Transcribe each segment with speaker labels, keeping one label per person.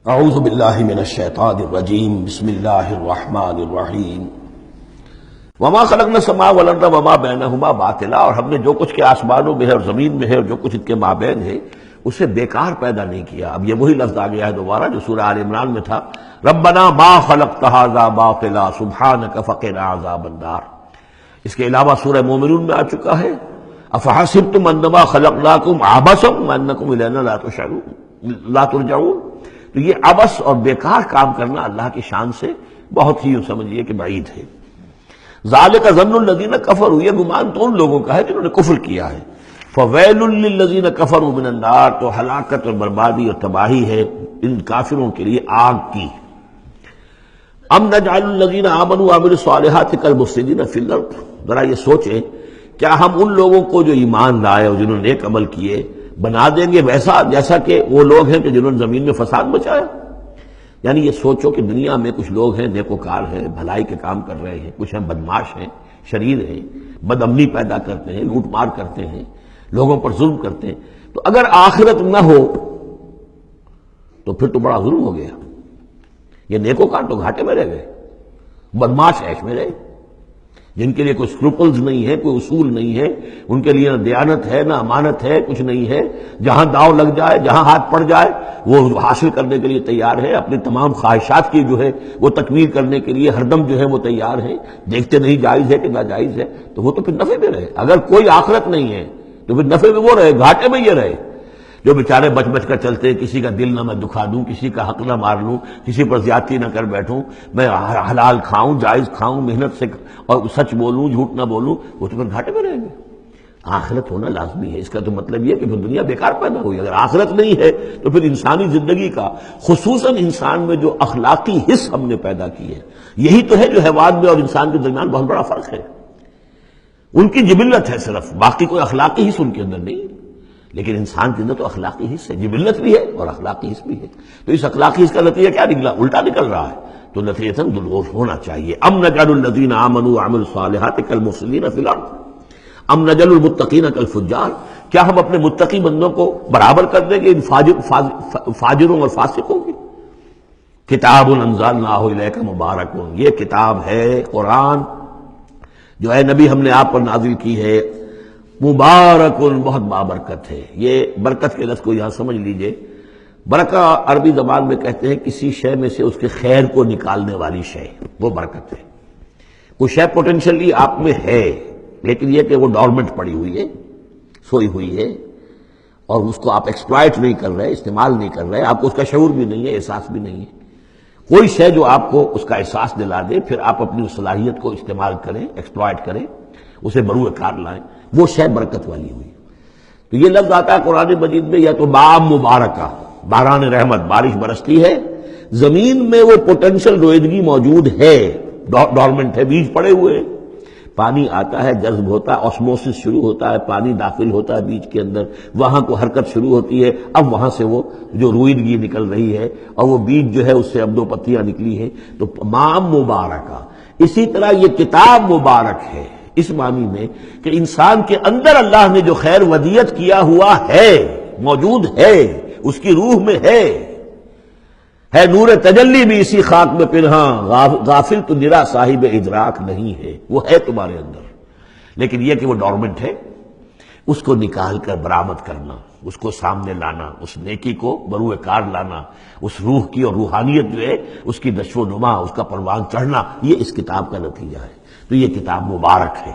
Speaker 1: اعوذ باللہ من الشیطان الرجیم بسم اللہ الرحمن الرحیم وما خلقنا السماء والارض وما بینہما باطلا، اور ہم نے جو کچھ کے آسمانوں میں ہے اور زمین میں ہے اور جو کچھ ان کے مابین ہے اسے بیکار پیدا نہیں کیا۔ اب یہ وہی لفظ آ گیا ہے دوبارہ جو سورہ آل عمران میں تھا، ربنا ما خلقت ھذا باطلا سبحانک فقنا عذاب النار۔ اس کے علاوہ سورہ مومنون میں آ چکا ہے، افحسبتم انما خلقناکم عبثا وانکم الینا لا ترجعون۔ تو یہ عبث اور بیکار کام کرنا اللہ کی شان سے بہت ہی سمجھیے کہ بعید ہے۔ ذالک ظن الذین کفروا، یہ گمان تو ان لوگوں کا ہے جنہوں نے کفر کیا ہے۔ فویل للذین کفروا من النار، تو ہلاکت اور بربادی اور تباہی ہے ان کافروں کے لیے آگ کی۔ ام نجعل الذین آمنوا وعملوا الصالحات کالمفسدین فی الارض، ذرا یہ سوچیں کیا ہم ان لوگوں کو جو ایمان لائے اور جنہوں نے نیک عمل کیے بنا دیں گے ویسا جیسا کہ وہ لوگ ہیں کہ جنہوں نے زمین میں فساد مچایا؟ یعنی یہ سوچو کہ دنیا میں کچھ لوگ ہیں نیکوکار ہیں، بھلائی کے کام کر رہے ہیں، کچھ ہیں بدماش ہیں، شریر ہیں، بد امنی پیدا کرتے ہیں، لوٹ مار کرتے ہیں، لوگوں پر ظلم کرتے ہیں۔ تو اگر آخرت نہ ہو تو پھر تو بڑا ظلم ہو گیا۔ یہ نیکوکار تو گھاٹے میں رہ گئے، بدماش عیش میں رہے، جن کے لیے کوئی اسکروپلز نہیں ہے، کوئی اصول نہیں ہے، ان کے لیے نہ دیانت ہے نہ امانت ہے، کچھ نہیں ہے۔ جہاں داؤ لگ جائے، جہاں ہاتھ پڑ جائے وہ حاصل کرنے کے لیے تیار ہے، اپنی تمام خواہشات کی جو ہے وہ تکمیل کرنے کے لیے ہر دم جو ہے وہ تیار ہے، دیکھتے نہیں جائز ہے کہ ناجائز ہے، تو وہ تو پھر نفع میں رہے۔ اگر کوئی آخرت نہیں ہے تو پھر نفع میں وہ رہے، گھاٹے میں یہ رہے۔ جو بیچارے بچ بچ کر چلتے ہیں، کسی کا دل نہ میں دکھا دوں، کسی کا حق نہ مار لوں، کسی پر زیادتی نہ کر بیٹھوں، میں حلال کھاؤں، جائز کھاؤں، محنت سے اور سچ بولوں، جھوٹ نہ بولوں، وہ تو پھر گھاٹے میں رہیں گے۔ آخرت ہونا لازمی ہے۔ اس کا تو مطلب یہ کہ پھر دنیا بیکار پیدا ہوئی۔ اگر آخرت نہیں ہے تو پھر انسانی زندگی کا، خصوصاً انسان میں جو اخلاقی حص ہم نے پیدا کی ہے، یہی تو ہے جو حیوان میں اور انسان کے درمیان بہت بڑا فرق ہے۔ ان کی جبلت ہے صرف، باقی کوئی اخلاقی حص ان کے اندر نہیں، لیکن انسان کے اندر تو اخلاقی حص ہے، جبلت بھی ہے اور اخلاقی حص بھی ہے۔ تو اس اخلاقی حص کا نتیجہ کیا نکلا؟ الٹا نکل رہا ہے۔ تو نتیجہ درست ہونا چاہیے۔ ام نجعل الذین آمنوا وعملوا الصالحات کالمفسدین فی الارض ام نجعل المتقین کالفجار، کیا ہم اپنے متقی بندوں کو برابر کر دیں گے ان فاجروں اور فاسقوں کی؟ کتاب انزلناہ الیک مبارک، یہ کتاب ہے قرآن جو اے نبی ہم نے آپ پر نازل کی ہے، مبارک، بہت بابرکت ہے۔ یہ برکت کے لفظ کو یہاں سمجھ لیجئے۔ برکہ عربی زبان میں کہتے ہیں کسی شے میں سے اس کے خیر کو نکالنے والی شے، وہ برکت ہے۔ کوئی شے پوٹینشلی آپ میں ہے لیکن یہ کہ وہ ڈورمنٹ پڑی ہوئی ہے، سوئی ہوئی ہے، اور اس کو آپ ایکسپلائٹ نہیں کر رہے، استعمال نہیں کر رہے، آپ کو اس کا شعور بھی نہیں ہے، احساس بھی نہیں ہے۔ کوئی شے جو آپ کو اس کا احساس دلا دے، پھر آپ اپنی اس صلاحیت کو استعمال کریں، ایکسپلائٹ کریں، اسے بروئے کار لائیں، وہ شے برکت والی ہوئی۔ تو یہ لفظ آتا ہے قرآن مجید میں، یا تو بام مبارکہ، باران رحمت، بارش برستی ہے، زمین میں وہ پوٹینشل رویدگی موجود ہے، ڈورمنٹ ہے، بیج پڑے ہوئے ہیں، پانی آتا ہے، جذب ہوتا ہے، آسموسس شروع ہوتا ہے، پانی داخل ہوتا ہے بیج کے اندر، وہاں کو حرکت شروع ہوتی ہے، اب وہاں سے وہ جو رویدگی نکل رہی ہے اور وہ بیج جو ہے اس سے اب دو پتیاں نکلی ہیں، تو مام مبارکہ۔ اسی طرح یہ کتاب مبارک ہے اس معنی میں کہ انسان کے اندر اللہ نے جو خیر ودیت کیا ہوا ہے، موجود ہے، اس کی روح میں ہے نور تجلی بھی اسی خاک میں پنہاں، غافل تو نرا صاحب ادراک نہیں ہے، وہ ہے تمہارے اندر، لیکن یہ کہ وہ ڈورمنٹ ہے، اس کو نکال کر برآمد کرنا، اس کو سامنے لانا، اس نیکی کو بروئے کار لانا، اس روح کی اور روحانیت جو ہے اس کی نشو و نما، اس کا پروان چڑھنا، یہ اس کتاب کا نتیجہ ہے۔ تو یہ کتاب مبارک ہے۔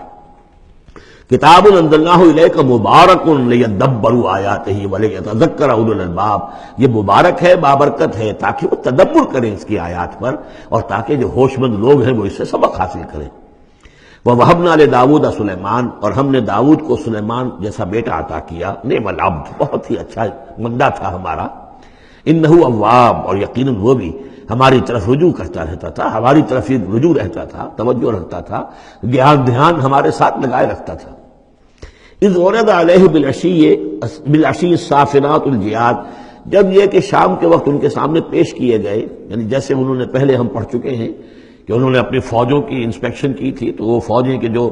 Speaker 1: کتاب انزلناہ الیک مبارک لیدبروا آیاتہ ولیتذکر اولو الالباب، یہ مبارک ہے، بابرکت ہے، تاکہ وہ تدبر کریں اس کی آیات پر، اور تاکہ جو ہوش مند لوگ ہیں وہ اس سے سبق حاصل کریں۔ وَوَهَبْنَا لِدَاوُودَ سلیمان، اور ہم نے داؤد کو سلیمان جیسا بیٹا عطا کیا، نعم العبد، بہت ہی اچھا بندہ تھا ہمارا، انہ اواب، اور یقیناً وہ بھی ہماری طرف رجوع کرتا رہتا تھا، ہماری طرف ہی رجوع رہتا تھا، توجہ رکھتا تھا، دھیان ہمارے ساتھ لگائے رکھتا تھا۔ اذ ورد علیہ بالعشی الصافنات الجیاد، جب یہ کہ شام کے وقت ان کے سامنے پیش کیے گئے، یعنی جیسے انہوں نے پہلے ہم پڑھ چکے ہیں کہ انہوں نے اپنی فوجوں کی انسپیکشن کی تھی، تو وہ فوجیں کہ جو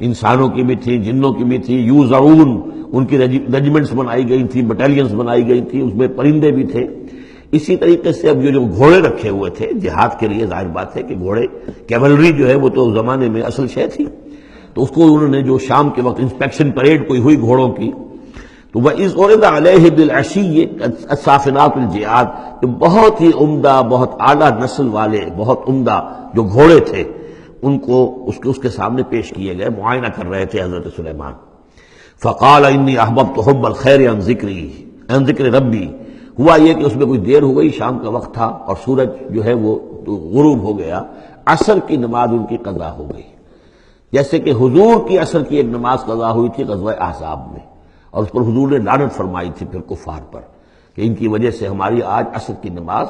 Speaker 1: انسانوں کی بھی تھیں، جنوں کی بھی تھی، یوزعون، ان کی ریجیمنٹس بنائی گئی تھی، بٹالینز بنائی گئی تھی، اس میں پرندے بھی تھے۔ اسی طریقے سے اب یہ جو گھوڑے رکھے ہوئے تھے جہاد کے لیے، ظاہر بات ہے کہ گھوڑے کیولری جو ہے وہ تو زمانے میں اصل شے تھی، تو اس کو انہوں نے جو شام کے وقت انسپیکشن پریڈ کوئی ہوئی گھوڑوں کی، تو وَإِذْ عُرِضَ عَلَيْهِ بِالْعَشِيِّ الصَّافِنَاتُ الْجِيَادُ، بہت ہی عمدہ، بہت اعلیٰ نسل والے، بہت عمدہ جو گھوڑے تھے ان کو اس کے سامنے پیش کیے گئے، معائنہ کر رہے تھے حضرت سلیمان۔ فَقَالَ إِنِّي أَحْبَبْتُ حُبَّ الْخَيْرِ عَنْ ذِكْرِ رَبِّي، ہوا یہ کہ اس میں کچھ دیر ہو گئی، شام کا وقت تھا اور سورج جو ہے وہ غروب ہو گیا، عصر کی نماز ان کی قضا ہو گئی، جیسے کہ حضور کی عصر کی ایک نماز قضا ہوئی تھی غزوہ احزاب میں، اور اس پر حضور نے لعنت فرمائی تھی پھر کفار پر کہ ان کی وجہ سے ہماری آج عصر کی نماز،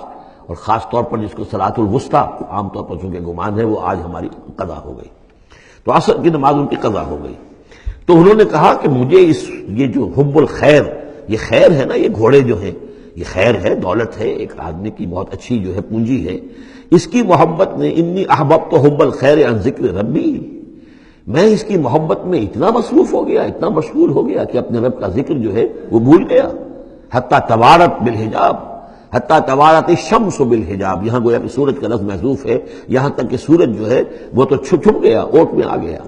Speaker 1: اور خاص طور پر جس کو صلاۃ الوسطیٰ عام طور پر چونکہ گمان ہے، وہ آج ہماری قضا ہو گئی، تو عصر کی نماز ان کی قضا ہو گئی۔ تو انہوں نے کہا کہ مجھے یہ جو حب الخیر، یہ خیر ہے نا، یہ گھوڑے جو ہیں یہ خیر ہے، دولت ہے، ایک آدمی کی بہت اچھی جو ہے پونجی ہے، اس کی محبت نے انی احببت حب الخیر عن ذکر ربی، میں اس کی محبت میں اتنا مصروف ہو گیا، اتنا مشغول ہو گیا کہ اپنے رب کا ذکر جو ہے وہ بھول گیا۔ حتی توارت بالحجاب، حتی توارت الشمس بالحجاب، یہاں گویا کہ سورج کا لفظ محذوف ہے، یہاں تک کہ سورج جو ہے وہ تو چھپ گیا، اوٹ میں آ گیا۔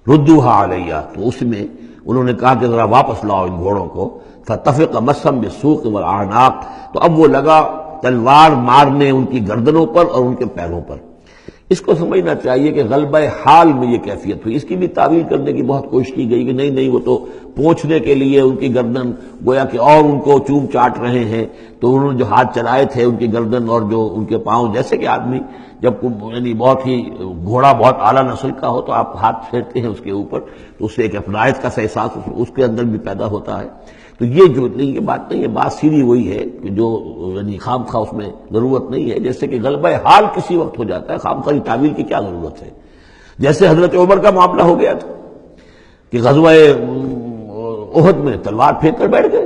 Speaker 1: ردوہا علیہ، تو اس میں انہوں نے کہا کہ ذرا واپس لاؤ ان گھوڑوں کو۔ فطفق مسم بالسوق والاعناق، تو اب وہ لگا تلوار مارنے ان کی گردنوں پر اور ان کے پیروں پر۔ اس کو سمجھنا چاہیے کہ غلبہ حال میں یہ کیفیت ہوئی۔ اس کی بھی تعویل کرنے کی بہت کوشش کی گئی کہ نہیں وہ تو پوچھنے کے لیے ان کی گردن گویا کہ اور ان کو چوم چاٹ رہے ہیں، تو انہوں نے جو ہاتھ چلائے تھے ان کی گردن اور جو ان کے پاؤں، جیسے کہ آدمی جب یعنی بہت ہی گھوڑا بہت اعلیٰ نسل کا ہو تو آپ ہاتھ پھیرتے ہیں اس کے اوپر، تو اس سے ایک اپنائیت کا احساس اس کے اندر بھی پیدا ہوتا ہے۔ تو یہ جو نہیں، یہ بات نہیں ہے، بات سیدھی وہی ہے کہ جو یعنی خام خواہ اس میں ضرورت نہیں ہے، جیسے کہ غلبہ حال کسی وقت ہو جاتا ہے، خام خواہ تعویل کی کیا ضرورت ہے۔ جیسے حضرت عمر کا معاملہ ہو گیا تھا کہ غزوہ احد میں تلوار پھینک کر بیٹھ گئے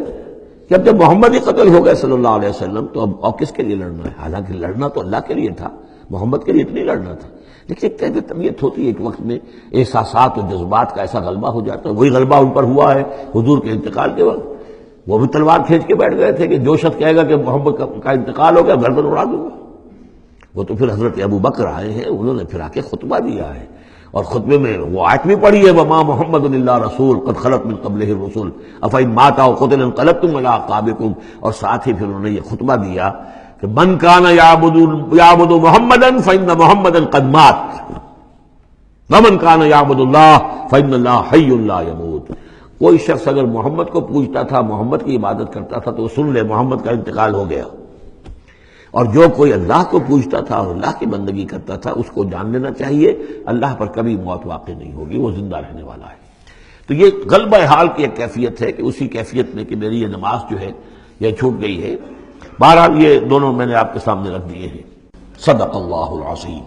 Speaker 1: کہ اب جب محمد ہی قتل ہو گئے صلی اللہ علیہ وسلم تو اب اور کس کے لیے لڑنا ہے، حالانکہ لڑنا تو اللہ کے لیے تھا، محمد کے لیے اتنی لڑنا تھا، لیکن ایک طرح طبیعت ہوتی ہے ایک وقت میں احساسات اور جذبات کا ایسا غلبہ ہو جاتا ہے۔ وہی غلبہ ان پر ہوا ہے حضور کے انتقال کے وقت، وہ بھی تلوار کھینچ کے بیٹھ گئے تھے کہ جو شخص کہے گا کہ محمد کا انتقال ہو گیا گردن اڑا دوں گا۔ وہ تو پھر حضرت ابو بکر آئے ہیں، انہوں نے پھر آ کے خطبہ دیا ہے، اور خطبے میں وہ آیت بھی پڑھی ہے وما محمد الا رسول قد خلت من قبلہ الرسل افإن مات أو قتل انقلبتم على أعقابكم، اور ساتھ ہی پھر انہوں نے یہ خطبہ دیا کہ من كان يعبد محمدا فإن محمدا قد مات ومن كان يعبد الله فإن الله حي لا يموت۔ کوئی شخص اگر محمد کو پوجتا تھا، محمد کی عبادت کرتا تھا، تو وہ سن لے محمد کا انتقال ہو گیا، اور جو کوئی اللہ کو پوجتا تھا اور اللہ کی بندگی کرتا تھا اس کو جان لینا چاہیے اللہ پر کبھی موت واقع نہیں ہوگی، وہ زندہ رہنے والا ہے۔ تو یہ غلبہ حال کی ایک کیفیت ہے کہ اسی کیفیت میں کہ میری یہ نماز جو ہے یہ چھوٹ گئی ہے۔ بہرحال یہ دونوں میں نے آپ کے سامنے رکھ دیے ہیں۔ صدق اللہ العظیم۔